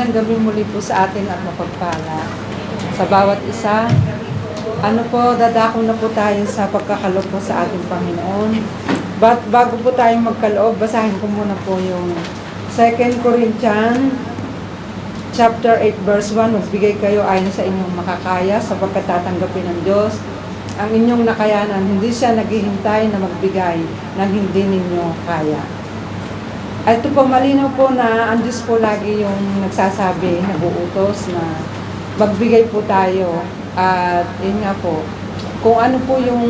Magandang gabi muli po sa atin at mapagpala. Sa bawat isa, dadako na po tayo sa pagkakaloob po sa ating Panginoon. Bago po tayo magkaloob, basahin ko muna po yung 2 Corinthians chapter 8 verse 1. Magbigay kayo ayon sa inyong makakaya sapagkat tatanggapin ng Diyos ang inyong nakayanan. Hindi siya naghihintay na magbigay ng hindi ninyo kaya. At ito po, malinaw po na ang Diyos po lagi yung nagsasabi, naguutos na magbigay po tayo. At yun nga po, kung ano po yung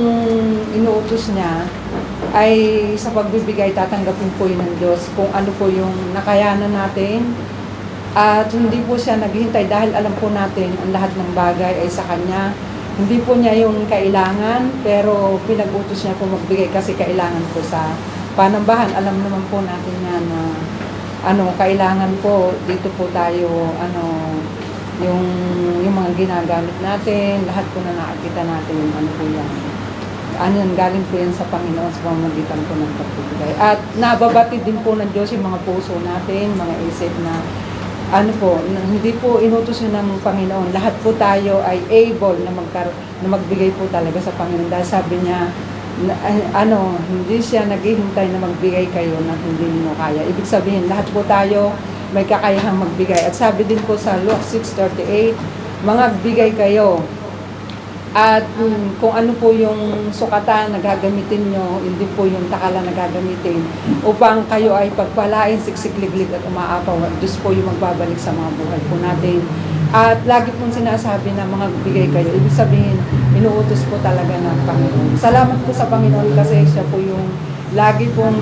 inuutos niya, ay sa pagbibigay tatanggapin po yun ng Diyos. Kung ano po yung nakayanan natin, at hindi po siya naghihintay dahil alam po natin ang lahat ng bagay ay sa Kanya. Hindi po niya yung kailangan, pero pinag-utos niya po magbigay kasi kailangan po sa panambahan. Alam naman po natin yan na kailangan po dito po tayo yung mga ginagamit natin, lahat po na nakakita natin po yan. Galing po yan sa Panginoon sa pamamagitan po ng pagbibigay. At nababatid din po ng Diyos yung mga puso natin, mga isip na hindi po inutos yun ng Panginoon. Lahat po tayo ay able na magbigay po talaga sa Panginoon. Dahil sabi niya, hindi siya naghihintay na magbigay kayo na hindi mo kaya. Ibig sabihin, lahat po tayo may kakayahang magbigay. At sabi din po sa Luke 6:38, magbigay kayo. At kung ano po yung sukatan na gagamitin nyo, hindi po yung takala na gagamitin, upang kayo ay pagpalain, siksikliglig at umaapaw. Diyos po yung magbabalik sa mga buhay po natin. At lagi pong sinasabi na magbigay kayo. Ibig sabihin, inuutos po talaga ng Panginoon. Salamat po sa Panginoon kasi siya po yung lagi pong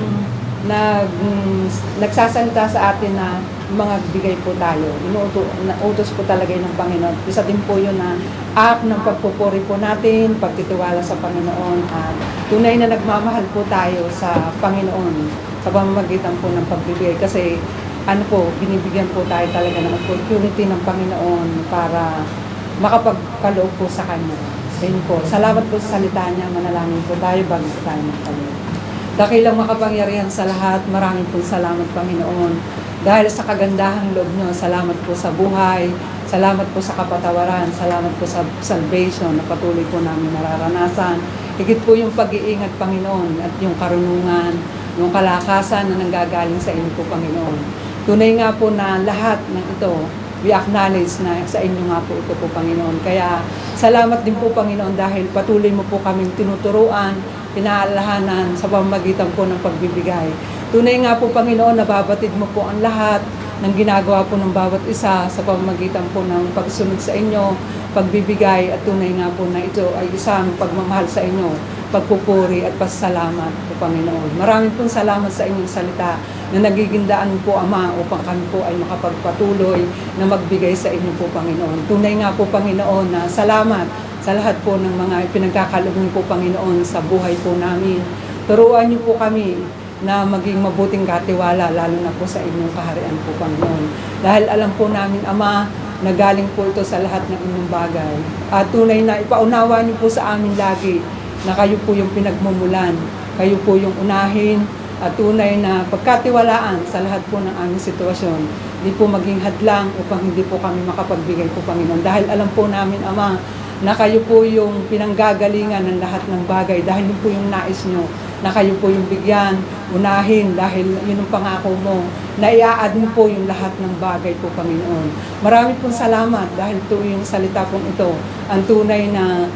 nagsasalita sa atin na magbigay po tayo. Inuutos po talaga ng Panginoon. Isa din po yun na act ng pagpupuri po natin, pagtitiwala sa Panginoon, at tunay na nagmamahal po tayo sa Panginoon sa pamamagitan po ng pagbibigay. Kasi binibigyan po tayo talaga ng opportunity ng Panginoon para makapagkaloob po sa Kanya. Ayun po. Salamat po sa salita niya. Manalangin po tayo bago po tayo magkaloob. Dakilang makapangyarihan sa lahat, maraming po salamat, Panginoon. Dahil sa kagandahang loob niyo, salamat po sa buhay, salamat po sa kapatawaran, salamat po sa salvation na patuloy po namin nararanasan. Higit po yung pag-iingat, Panginoon, at yung karunungan, yung kalakasan na nanggagaling sa inyo po, Panginoon. Tunay nga po na lahat ng ito, we acknowledge na sa inyo nga po ito po, Panginoon. Kaya salamat din po, Panginoon, dahil patuloy mo po kaming tinuturuan, pinaalahanan sa pamamagitan po ng pagbibigay. Tunay nga po, Panginoon, nababatid mo po ang lahat ng ginagawa po ng bawat isa sa pamamagitan po ng pagsunod sa inyo, pagbibigay, at tunay nga po na ito ay isang pagmamahal sa inyo, pagpupuri at pasalamat po, Panginoon. Maraming pong salamat sa inyong salita na nagiging daan po, Ama, upang kami po ay makapagpatuloy na magbigay sa inyo po, Panginoon. Tunay nga po, Panginoon, na salamat sa lahat po ng mga pinagkakaloob niyo po, Panginoon, sa buhay po namin. Turuan niyo po kami na maging mabuting katiwala, lalo na po sa inyong kaharian po, Panginoon. Dahil alam po namin, Ama, na galing po ito sa lahat ng inyong bagay. At tunay na ipaunawa niyo po sa amin lagi na kayo po yung pinagmumulan, kayo po yung unahin, at tunay na pagkatiwalaan sa lahat po ng aming sitwasyon. Hindi po maging hadlang upang hindi po kami makapagbigay po, Panginoon. Dahil alam po namin, Ama, na kayo po yung pinanggagalingan ng lahat ng bagay. Dahil yun po yung nais nyo, na kayo po yung bigyan, unahin, dahil yun ang pangako mo, na i-add mo po yung lahat ng bagay po, Panginoon. Marami pong salamat dahil ito yung salita pong ito, ang tunay na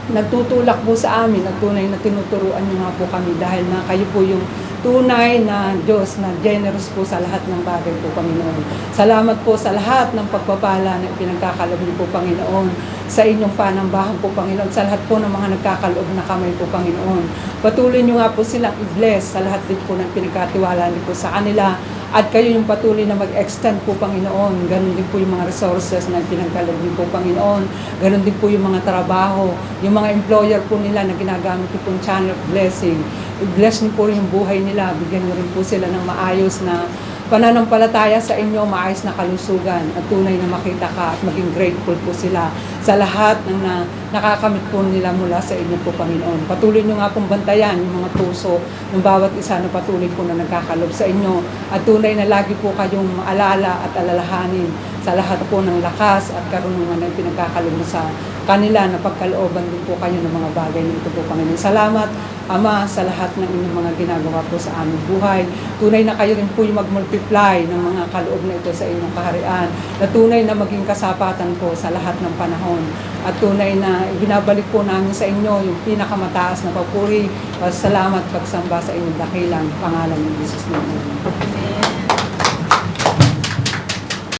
nagtutulak po sa amin at tunay na tinuturuan niyo nga po kami dahil na kayo po yung tunay na Diyos na generous po sa lahat ng bagay po, Panginoon. Salamat po sa lahat ng pagpapala na pinagkakaloob niyo po, Panginoon, sa inyong panambahan po, Panginoon, sa lahat po ng mga nagkakaloob na kamay po, Panginoon. Patuloy niyo nga po silang i-bless sa lahat din po ng pinagkatiwala niyo po sa kanila. At kayo yung patuloy na mag-extend po, Panginoon. Ganon din po yung mga resources na pinagkaloob niyo po, Panginoon. Ganon din po yung mga trabaho, yung mga employer po nila na ginagamit po yung channel of blessing. I-bless niyo po yung buhay nila. Bigyan niyo rin po sila ng maayos na pananampalataya sa inyo, maayos na kalusugan at tunay na makita ka at maging grateful po sila sa lahat ng nakakamit po nila mula sa inyo po, Panginoon. Patuloy nyo nga pong bantayan yung mga puso ng bawat isa na patuloy po na nagkakalob sa inyo at tunay na lagi po kayong maalala at alalahanin sa lahat po ng lakas at karunungan na pinagkakalob sa kanila na pagkalooban din po kayo ng mga bagay na ito po, Panginoon. Salamat, Ama, sa lahat ng inyong mga ginagawa po sa aming buhay. Tunay na kayo rin po yung mag-multiply ng mga kaloob na ito sa inyong kaharian. Na tunay na maging kasapatan po sa lahat ng panahon. At tunay na ibinabalik po namin sa inyo yung pinakamataas na papuri. Salamat, pagsamba sa inyong dakilang pangalan ng Jesus namin. Amen.